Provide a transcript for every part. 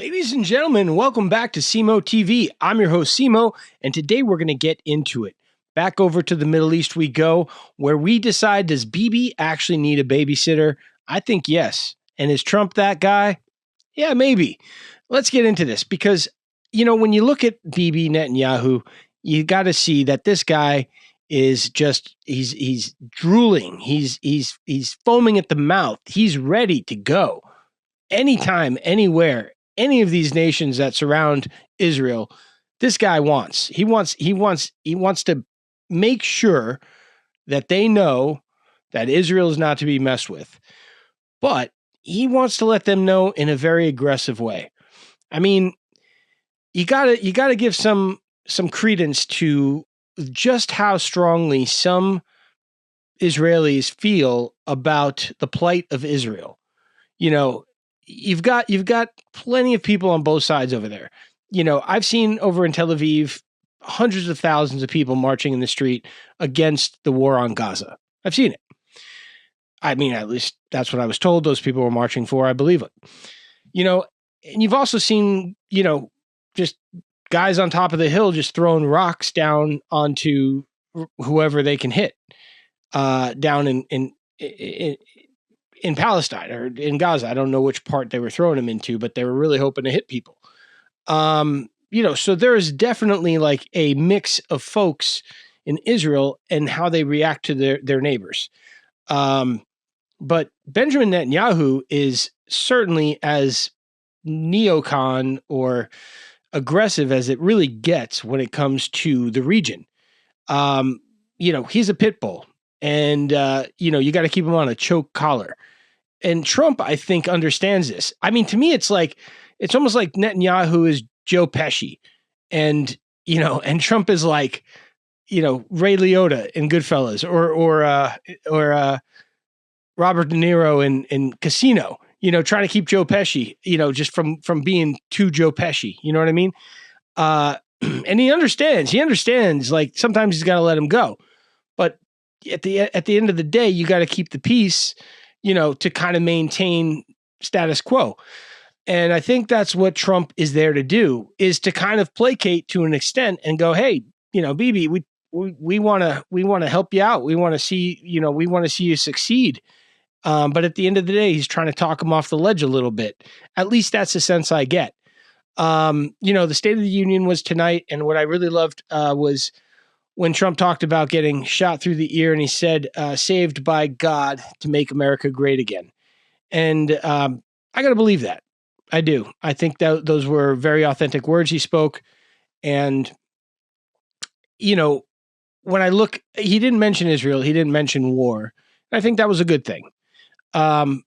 Ladies and gentlemen, welcome back to SEMO TV. I'm your host, SEMO, and today we're going to get into it. Back over to the Middle East we go, where we decide, does BiBi actually need a babysitter? I think yes. And is Trump that guy? Yeah, maybe. Let's get into this because, when you look at BiBi Netanyahu, you got to see that this guy is just, he's drooling. He's foaming at the mouth. He's ready to go anytime, anywhere. Any of these nations that surround Israel, this guy wants. He wants to make sure that they know that Israel is not to be messed with. But he wants to let them know in a very aggressive way. I mean, you gotta give some credence to just how strongly some Israelis feel about the plight of Israel. You've got plenty of people on both sides over there. I've seen over in Tel Aviv hundreds of thousands of people marching in the street against the war on Gaza. I've seen it. I mean, at least that's what I was told those people were marching for. I believe it. And you've also seen, just guys on top of the hill just throwing rocks down onto whoever they can hit down in Palestine or in Gaza. I don't know which part they were throwing them into, but they were really hoping to hit people. So there is definitely like a mix of folks in Israel and how they react to their neighbors. But Benjamin Netanyahu is certainly as neocon or aggressive as it really gets when it comes to the region. He's a pit bull. And, you got to keep him on a choke collar. And Trump, I think, understands this. I mean, to me, it's almost like Netanyahu is Joe Pesci. And Trump is like, Ray Liotta in Goodfellas or Robert De Niro in Casino, trying to keep Joe Pesci, just from being too Joe Pesci. You know what I mean? And he understands like sometimes he's got to let him go. But at the end of the day, you got to keep the peace, to kind of maintain status quo. And I think that's what Trump is there to do, is to kind of placate to an extent and go, hey, BiBi, we want to help you out. We want to see you succeed. But at the end of the day, he's trying to talk him off the ledge a little bit. At least that's the sense I get. The State of the Union was tonight. And what I really loved was when Trump talked about getting shot through the ear, and he said, saved by God to make America great again. And I got to believe that. I do. I think that those were very authentic words he spoke. And, when I look, he didn't mention Israel. He didn't mention war. I think that was a good thing. And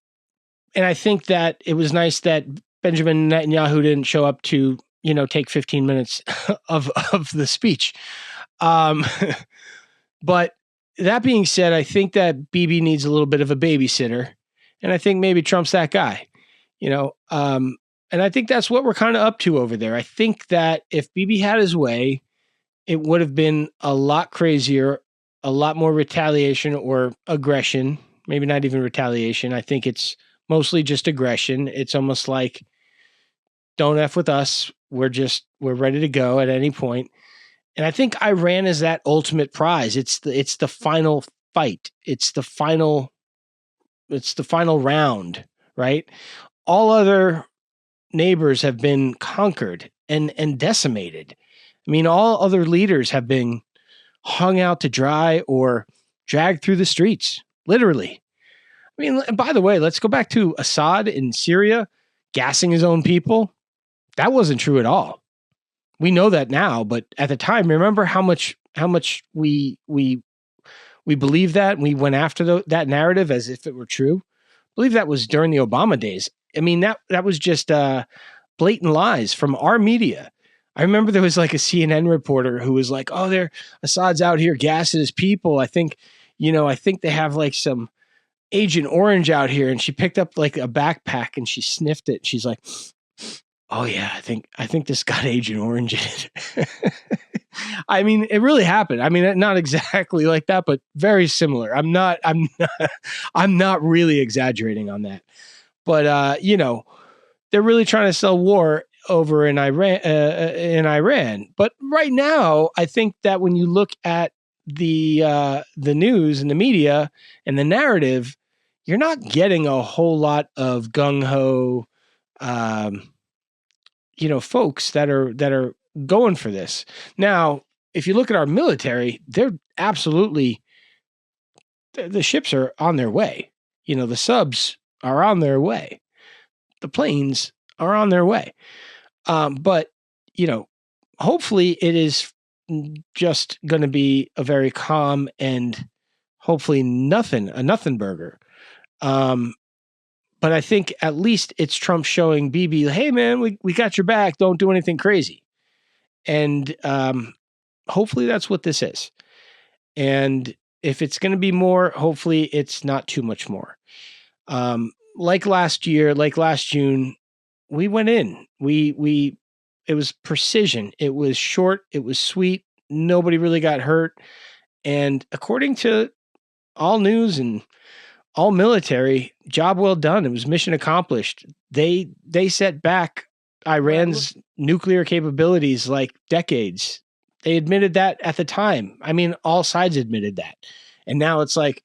I think that it was nice that Benjamin Netanyahu didn't show up to, take 15 minutes of the speech. But that being said, I think that BiBi needs a little bit of a babysitter, and I think maybe Trump's that guy, and I think that's what we're kind of up to over there. I think that if BiBi had his way, it would have been a lot crazier, a lot more retaliation or aggression, maybe not even retaliation. I think it's mostly just aggression. It's almost like, don't F with us. We're ready to go at any point. And I think Iran is that ultimate prize. It's the final fight. It's the final round, right? All other neighbors have been conquered and decimated. I mean, all other leaders have been hung out to dry or dragged through the streets, literally. I mean, by the way, let's go back to Assad in Syria, gassing his own people. That wasn't true at all. We know that now, but at the time, remember how much we believed that, and we went after that narrative as if it were true. I believe that was during the Obama days. I mean, that was just blatant lies from our media. I remember there was like a CNN reporter who was like, "Oh, Assad's out here gassing his people. I think they have like some Agent Orange out here." And she picked up like a backpack and she sniffed it. She's like, "Oh yeah, I think this got Agent Orange in it." I mean, it really happened. I mean, not exactly like that, but very similar. I'm not really exaggerating on that. But they're really trying to sell war over in Iran. But right now, I think that when you look at the news and the media and the narrative, you're not getting a whole lot of gung ho, folks that are going for this. Now, if you look at our military, they're absolutely, the ships are on their way. The subs are on their way. The planes are on their way. But, hopefully it is just going to be a very calm and hopefully a nothing burger. But I think at least it's Trump showing BiBi, hey man, we got your back. Don't do anything crazy. And hopefully that's what this is. And if it's going to be more, hopefully it's not too much more. Like last June, we went in. It was precision. It was short. It was sweet. Nobody really got hurt. And according to all news and all military, job well done. It was mission accomplished. They set back Iran's nuclear capabilities like decades. They admitted that at the time. I mean, all sides admitted that. And now it's like,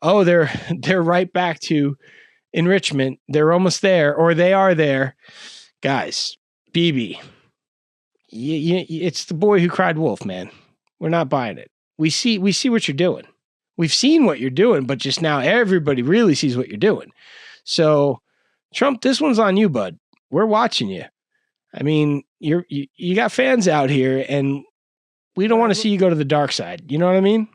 oh, they're right back to enrichment. They're almost there, or they are there. Guys, BiBi, it's the boy who cried wolf, man. We're not buying it. We see what you're doing. We've seen what you're doing, but just now everybody really sees what you're doing. So, Trump, this one's on you, bud. We're watching you. I mean, you got fans out here, and we don't want to see you go to the dark side. You know what I mean?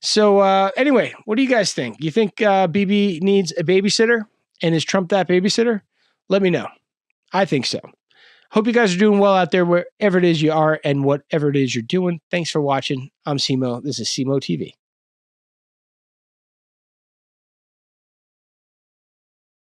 So, anyway, what do you guys think? You think BiBi needs a babysitter, and is Trump that babysitter? Let me know. I think so. Hope you guys are doing well out there, wherever it is you are, and whatever it is you're doing. Thanks for watching. I'm Simo. This is Simo TV.